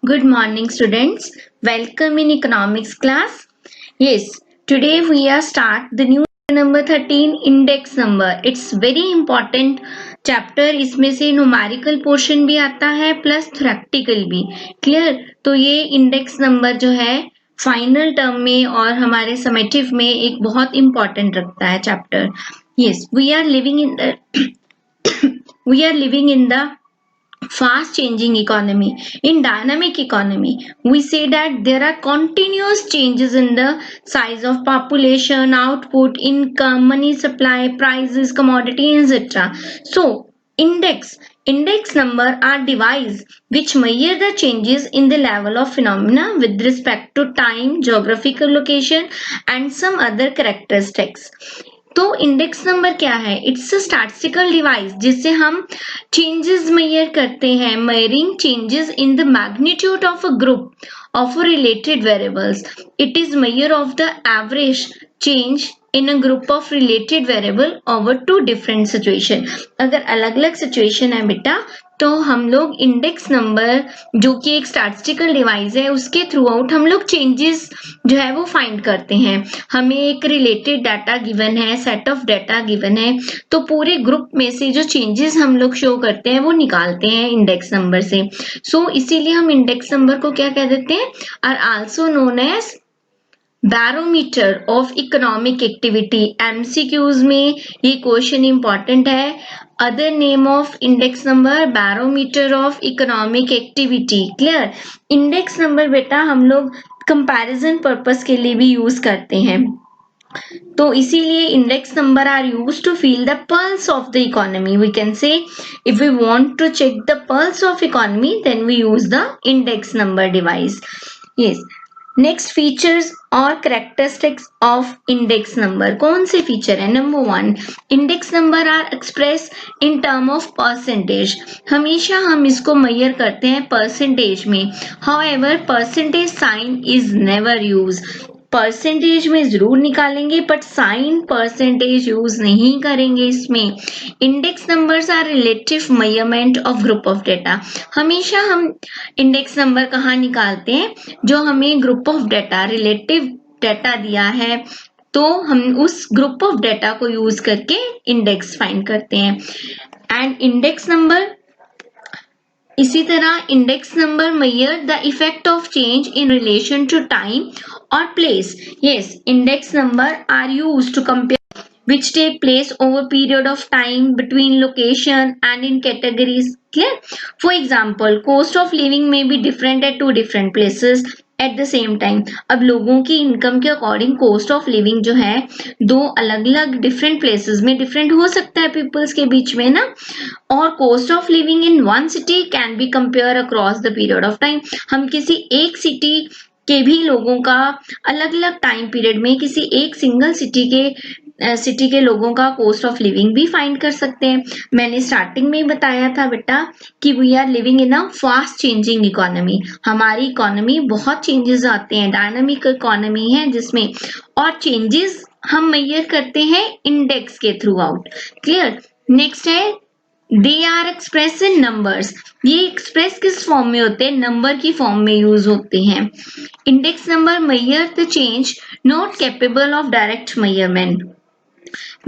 Good morning, students. Welcome in economics class. Yes, today we are start the new number 13 index number. It's very important chapter. इसमें से numerical portion भी आता है plus theoretical भी. Clear? तो ये index number जो है फाइनल टर्म में और हमारे समेटिव में एक बहुत इंपॉर्टेंट रखता है chapter. Yes, we are living in the fast changing economy. In dynamic economy, we say that there are continuous changes in the size of population, output, income, money supply, prices, commodity, etc. So index number are devices which measure the changes in the level of phenomena with respect to time, geographical location and some other characteristics. तो index number क्या है? It's a statistical device जिससे हम changes measure करते हैं. Measuring changes in the magnitude of a group of related variables. It is measure of the average change in a group of related variable over two different situation. अगर अलग अलग situation है बेटा तो हम लोग इंडेक्स नंबर जो कि एक स्टैटिस्टिकल डिवाइस है उसके थ्रू आउट हम लोग चेंजेस जो है वो फाइंड करते हैं. हमें एक रिलेटेड डाटा गिवन है, सेट ऑफ डाटा गिवन है, तो पूरे ग्रुप में से जो चेंजेस हम लोग शो करते हैं वो निकालते हैं इंडेक्स नंबर से. सो इसीलिए हम इंडेक्स नंबर को क्या कह देते हैं? Are also known as barometer of economic activity. MCQs में ये क्वेश्चन इंपॉर्टेंट है. Other name of index number barometer of economic activity. Clear? Index number बेटा हम लोग कंपैरिजन पर्पस के लिए भी यूज करते हैं. तो इसीलिए index number are use to feel the pulse of the economy. We can say if we want to check the pulse of economy then we use the index number device. Yes. Next features और characteristics of index number. कौन से feature है? Number 1, index number are express in term of percentage. हमेशा हम इसको measure करते हैं percentage में. However percentage sign is never use. Percentage में जरूर निकालेंगे बट साइन परसेंटेज यूज नहीं करेंगे इसमें. Index numbers are relative measurement of group of data. हमेशा हम इंडेक्स नंबर कहाँ निकालते हैं? जो हमें group of data relative data दिया है तो हम उस ग्रुप ऑफ डेटा को यूज करके इंडेक्स फाइंड करते हैं. एंड इंडेक्स नंबर इसी तरह index number measure the effect of change in relation to time और place. Yes, index number are used to compare which take place over period of time between location and in categories. Clear? For example, cost of living may be different at two different places at the same time. अब लोगों की income के according cost of living जो है दो अलग अलग different places में डिफरेंट हो सकता है पीपल्स के बीच में ना. और cost of living in one city can be compare across the period of time. हम किसी एक सिटी के भी लोगों का अलग अलग टाइम पीरियड में किसी एक सिंगल सिटी के लोगों का कॉस्ट ऑफ लिविंग भी फाइंड कर सकते हैं. मैंने स्टार्टिंग में ही बताया था बेटा कि we are living in a fast changing economy. हमारी इकोनॉमी बहुत चेंजेस आते हैं, डायनामिक इकोनॉमी है जिसमें और चेंजेस हम मेजर करते हैं इंडेक्स के थ्रू आउट. क्लियर? नेक्स्ट है they are express in numbers. ये एक्सप्रेस किस फॉर्म में होते हैं? नंबर की फॉर्म में यूज होते हैं. Index number measure the change not capable of direct measurement.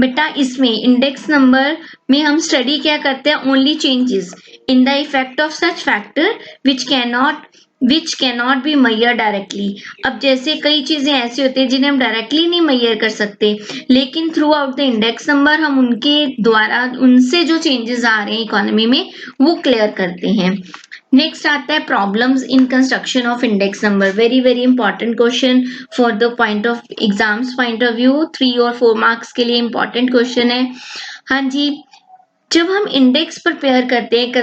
बेटा इसमें इंडेक्स नंबर में हम स्टडी क्या करते हैं? Only changes in the effect of such factor which cannot be measure directly. अब जैसे कई चीजें ऐसी होती है जिन्हें हम डायरेक्टली नहीं मेजर कर सकते लेकिन through out the index number हम उनके द्वारा उनसे जो चेंजेस आ रहे हैं इकोनॉमी में वो क्लियर करते हैं. नेक्स्ट आता है problems in construction of index number. Very very important question for the point of exams point of view. 3 और 4 मार्क्स के लिए इंपॉर्टेंट क्वेश्चन है. हाँ जी, जब हम इंडेक्स प्रिपेयर करते हैं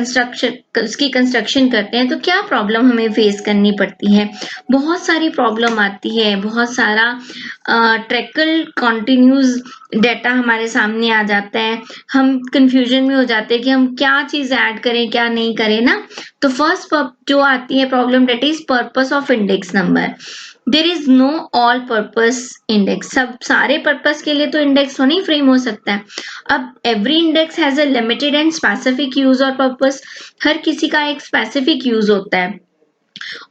उसकी कंस्ट्रक्शन करते हैं तो क्या प्रॉब्लम हमें फेस करनी पड़ती है? बहुत सारी प्रॉब्लम आती है. बहुत सारा ट्रैकल कॉन्टिन्यूज डेटा हमारे सामने आ जाता है. हम कंफ्यूजन में हो जाते हैं कि हम क्या चीज ऐड करें क्या नहीं करें ना. तो फर्स्ट जो आती है problem that is purpose of index number. There is know all purpose index. सब सारे पर्पस के लिए तो इंडेक्स तो नहीं फ्रेम हो सकता है. अब every index has a limited and specific use और पर्पस. हर किसी का एक स्पेसिफिक यूज होता है.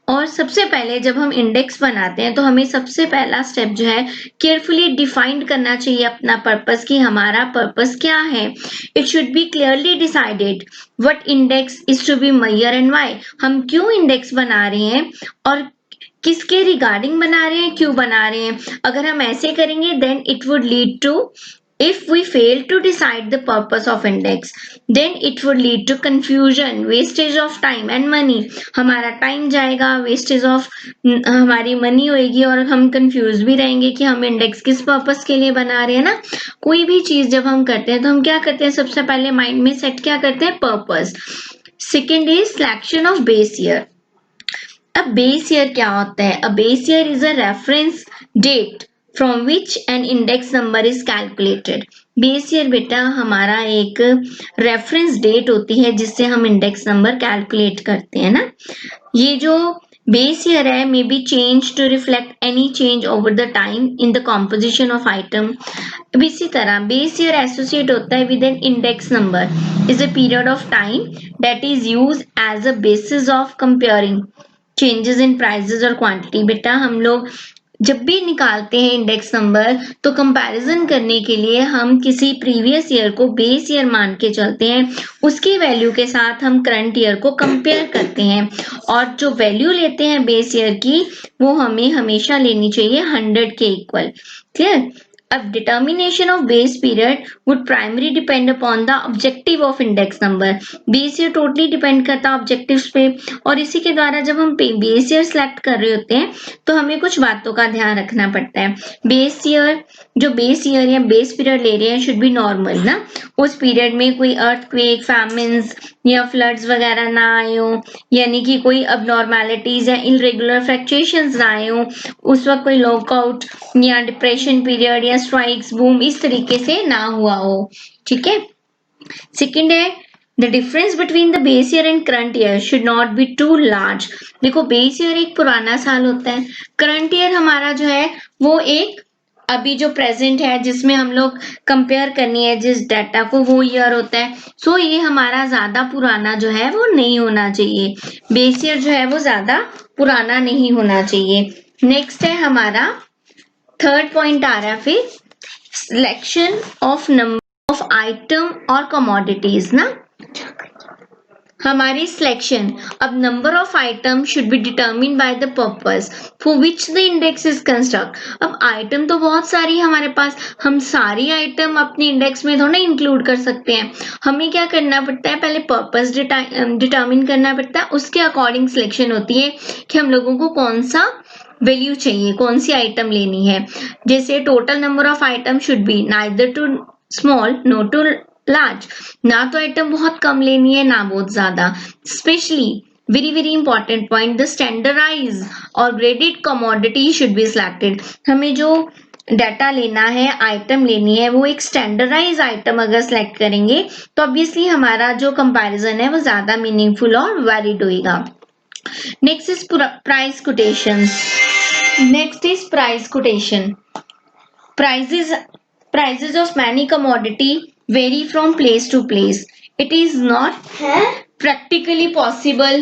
और सबसे पहले जब हम इंडेक्स बनाते हैं तो हमें सबसे पहला स्टेप जो है केयरफुली डिफाइंड करना चाहिए अपना पर्पस कि हमारा पर्पस क्या है. It should be clearly decided what index is to be measure and why. हम क्यों इंडेक्स बना रहे हैं और किसके रिगार्डिंग बना रहे हैं, क्यों बना रहे हैं. अगर हम ऐसे करेंगे then it would lead to, if we fail to decide the purpose of index then it would lead to confusion, wastage of time and money. हमारा टाइम जाएगा, wastage of हमारी मनी होएगी और हम कंफ्यूज भी रहेंगे कि हम इंडेक्स किस पर्पस के लिए बना रहे हैं ना. कोई भी चीज जब हम करते हैं तो हम क्या करते हैं, सबसे पहले माइंड में सेट क्या करते हैं, purpose. Second is selection of base year. अब बेस ईयर क्या होता है, a base year is a reference date from which an index number is calculated. Base year बेटा हमारा एक रेफरेंस डेट होती है जिससे हम इंडेक्स नंबर कैलकुलेट करते हैं ना. ये जो बेस ईयर है may be change to reflect any change over the time in the composition of item. इसी तरह बेस ईयर एसोसिएट होता है with an index number is a period of time that is use as a basis of comparing changes in prices और quantity. बेटा हम लोग जब भी निकालते हैं इंडेक्स नंबर तो कंपैरिजन करने के लिए हम किसी प्रीवियस ईयर को बेस ईयर मान के चलते हैं, उसकी वैल्यू के साथ हम करंट ईयर को कंपेयर करते हैं और जो वैल्यू लेते हैं बेस ईयर की वो हमें हमेशा लेनी चाहिए 100 के इक्वल. क्लियर. अब determination of base period would primary depend upon the objective of index number. Base year totally depend करता है ऑब्जेक्टिव्स पे और इसी के द्वारा जब हम बेस ईयर सेलेक्ट कर रहे होते हैं तो हमें कुछ बातों का ध्यान रखना पड़ता है. बेस ईयर जो बेस ईयर या बेस पीरियड ले रहे हैं शुड बी नॉर्मल ना. उस पीरियड में कोई अर्थक्वेक, फैमिन्स या फ्लड्स वगैरह ना आए हो, यानी कि कोई अबनॉर्मैलिटीज या इरेगुलर फ्लक्चुएशंस ना आए हो, उस वक्त कोई लॉकआउट या डिप्रेशन पीरियड या स्ट्राइक्स, बूम इस तरीके से ना हुआ हो. ठीक है. सेकेंड है the difference between the base year and current year should not be too large. देखो बेस ईयर एक पुराना साल होता है, करंट ईयर हमारा जो है वो एक अभी जो प्रेजेंट है जिसमें हम लोग कंपेयर करनी है जिस डाटा को वो ईयर होता है. सो ये हमारा ज्यादा पुराना जो है वो नहीं होना चाहिए. बेस ईयर जो है वो ज्यादा पुराना नहीं होना चाहिए. नेक्स्ट है हमारा थर्ड पॉइंट आ रहा है फिर selection of number of item और कमोडिटीज ना. हमारी सिलेक्शन, अब number of item should B determine by the purpose for which the index is construct. अब आइटम तो बहुत सारी हमारे पास, हम सारी आइटम अपने इंडेक्स में थोड़ा इंक्लूड कर सकते हैं. हमें क्या करना पड़ता है, पहले पर्पस डिटर्मिन करना पड़ता है, उसके अकॉर्डिंग सिलेक्शन होती है कि हम लोगों को कौन सा वैल्यू चाहिए, कौन सी आइटम लेनी है. जैसे total number of item should be neither too small no too large. ना तो आइटम बहुत कम लेनी है ना बहुत ज्यादा. Specially very important point, the standardize और graded commodity should be selected. हमें जो डाटा लेना है, आइटम लेनी है, वो एक स्टैंडर्डाइज आइटम अगर सिलेक्ट करेंगे तो ऑब्वियसली हमारा जो कंपैरिजन है वो ज्यादा मीनिंगफुल और वैलिड होगा. Next is price quotation. Next is price quotation. Prices of many commodity vary from place to place. It is not practically possible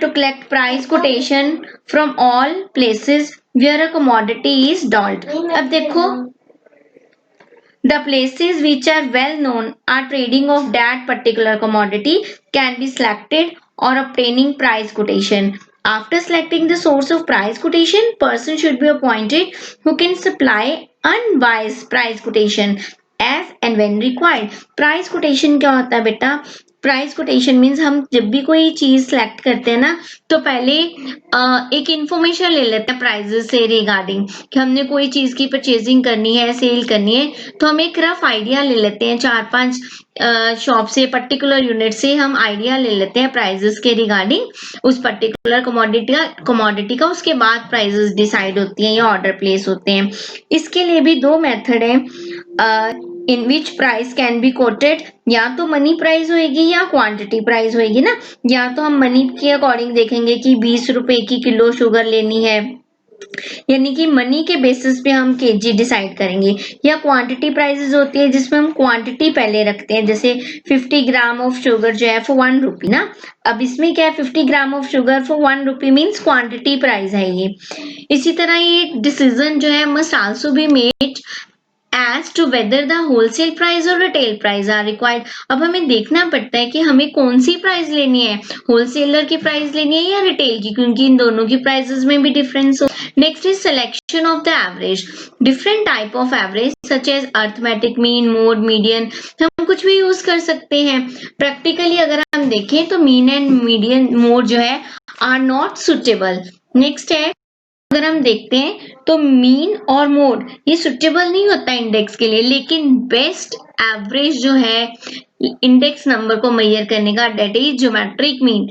to collect price quotation from all places where a commodity is dealt. अब देखो, the places which are well known are trading of that particular commodity can be selected or obtaining price quotation. After selecting the source of price quotation, person should be appointed who can supply unbiased price quotation as and when required. Price quotation क्या होता है बेटा? Price quotation means हम जब भी कोई चीज select करते हैं ना तो पहले एक इंफॉर्मेशन ले लेते हैं प्राइजेस से रिगार्डिंग कि हमने कोई चीज की परचेजिंग करनी है, सेल करनी है, तो हम एक रफ आइडिया ले लेते हैं. 4-5 शॉप से, पर्टिकुलर यूनिट से हम आइडिया ले लेते हैं प्राइजेस के रिगार्डिंग उस पर्टिकुलर कमोडिटी का. उसके बाद प्राइजेस डिसाइड होती हैं या ऑर्डर प्लेस होते हैं. इसके लिए भी 2 मेथड है इन विच प्राइस कैन बी कोटेड. या तो मनी प्राइस होएगी या क्वांटिटी प्राइस होएगी ना. या तो हम मनी के अकॉर्डिंग देखेंगे कि 20 रुपए की किलो शुगर लेनी है यानी कि मनी के बेसिस पे हम केजी डिसाइड करेंगे, या क्वांटिटी प्राइसेस होती है जिसमें हम क्वांटिटी पहले रखते हैं, जैसे 50 ग्राम ऑफ शुगर जो है फॉर 1 रुपी ना। अब इसमें क्या है, 50 gram of sugar for 1 rupee means quantity price है ये। इसी तरह ये डिसीजन जो है must also be made as to whether the wholesale price or retail price are required। अब हमें देखना पड़ता है कि हमें कौन सी प्राइस लेनी है, होलसेलर की प्राइस लेनी है या रिटेल की, क्योंकि इन दोनों की प्राइसेस में भी डिफरेंस हो। Next is selection of the average. Different type of average such as arithmetic mean, mode, median, हम कुछ भी यूज कर सकते हैं। प्रैक्टिकली अगर हम देखें तो मीन एंड मीडियन मोड जो है आर नॉट सुटेबल। नेक्स्ट है, अगर हम देखते हैं तो मीन और मोड ये सुटेबल नहीं होता इंडेक्स के लिए, लेकिन बेस्ट एवरेज जो है इंडेक्स नंबर को मेजर करने का, डेट इज ज्योमेट्रिक मीन।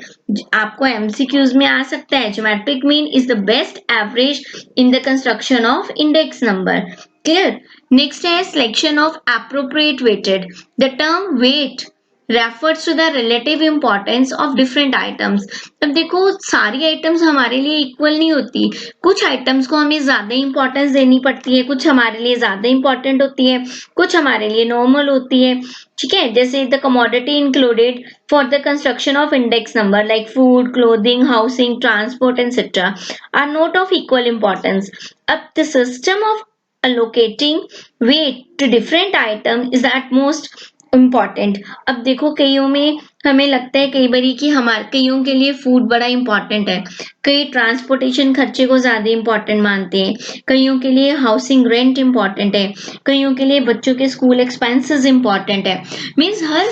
आपको एमसीक्यूज में आ सकता है, geometric mean is the best average in the construction of index number. Clear. Next है selection of appropriate weighted. The term weight refers to the relative importance of different items। अब देखो सारी items हमारे लिए इक्वल नहीं होती, कुछ items को हमें ज्यादा इंपॉर्टेंस देनी पड़ती है, कुछ हमारे लिए ज्यादा इंपॉर्टेंट होती है, कुछ हमारे लिए नॉर्मल होती है। ठीक है, जैसे the commodity included for the construction of index number like food, clothing, housing, transport etcetera are not of equal importance. अब the system of allocating weight to different item is at most important. अब देखो कईयों में हमें लगता है कई बारी कि हमारे कईयों के लिए फूड बड़ा इंपॉर्टेंट है, कई ट्रांसपोर्टेशन खर्चे को ज्यादा इंपॉर्टेंट मानते हैं, कईयों के लिए हाउसिंग रेंट इंपॉर्टेंट है, कईयों के लिए बच्चों के स्कूल एक्सपेंसेस इंपॉर्टेंट है। मीन्स हर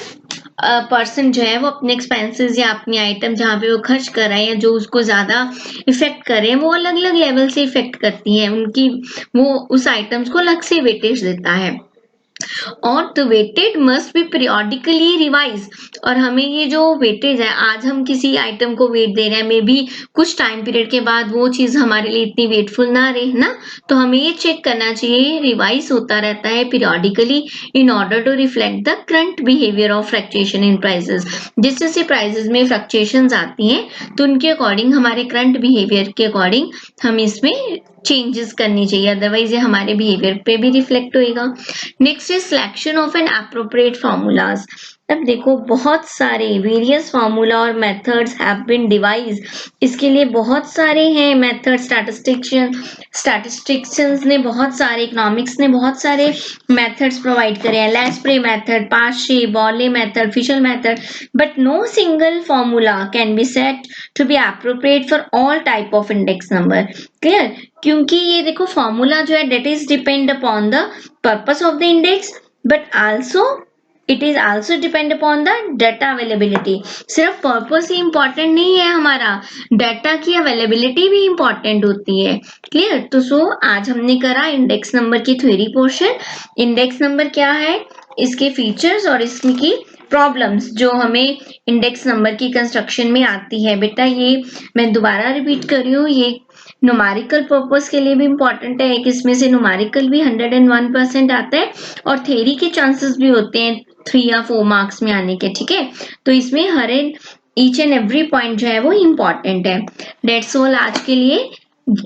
पर्सन जो है वो अपने एक्सपेंसेस या अपनी आइटम जहाँ पे वो खर्च कर रहे हैं या जो उसको ज्यादा इफेक्ट कर रहे हैं वो अलग अलग लेवल से इफेक्ट करती हैं उनकी, वो उस आइटम्स को अलग से वेटेज देता है। और the weighted must be periodically revise. और हमें ये जो वेटेज है, आज हम किसी आइटम को वेट दे रहे हैं, मे बी कुछ टाइम पीरियड के बाद वो चीज हमारे लिए इतनी वेटफुल ना रहे ना, तो हमें ये चेक करना चाहिए, रिवाइज होता रहता है periodically in order to reflect the current behaviour of fluctuation in prices. जिस जैसे प्राइसेस में फ्लक्चुएशंस आती हैं तो उनके अकॉर्डिंग, हमारे करंट बिहेवियर के अकॉर्डिंग हम इसमें चेंजेस करनी चाहिए, अदरवाइज ये हमारे बिहेवियर पे भी रिफ्लेक्ट होएगा। Next is selection of N appropriate formulas. अब देखो बहुत सारे वेरियस फार्मूला और मेथड्स हैव बीन डिवाइज, इसके लिए बहुत सारे हैं मेथड, स्टैटिस्टिशियंस ने बहुत सारे, इकोनॉमिक्स ने बहुत सारे मेथड्स प्रोवाइड करे हैं, लैस्प्रे मेथड, पार्शे, Bowley method, Fisher method, but no single formula can be set to be appropriate for all type of index number. Clear, क्योंकि ये देखो फॉर्मूला जो है that is depend upon the purpose of the index, but also it is also depend upon the data availability. सिर्फ purpose ही important नहीं है हमारा, डाटा की अवेलेबिलिटी भी इंपॉर्टेंट होती है। क्लियर। तो आज हमने करा इंडेक्स नंबर की थ्योरी पोर्शन। इंडेक्स नंबर क्या है, इसके फीचर्स और इसकी प्रॉब्लम्स जो हमें इंडेक्स नंबर की कंस्ट्रक्शन में आती है। बेटा ये मैं दोबारा रिपीट कर रही हूँ, ये न्यूमेरिकल पर्पस के लिए भी इंपॉर्टेंट है, एक इसमें से न्यूमेरिकल भी 101% आता है और थ्योरी के चांसेस भी होते हैं 3 या 4 मार्क्स में आने के। ठीक है, तो इसमें हर ईच एंड एवरी पॉइंट जो है वो इम्पॉर्टेंट है। डेट्स ऑल आज के लिए,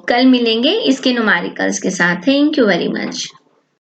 कल मिलेंगे इसके न्यूमेरिकल्स के साथ। Thank you very much.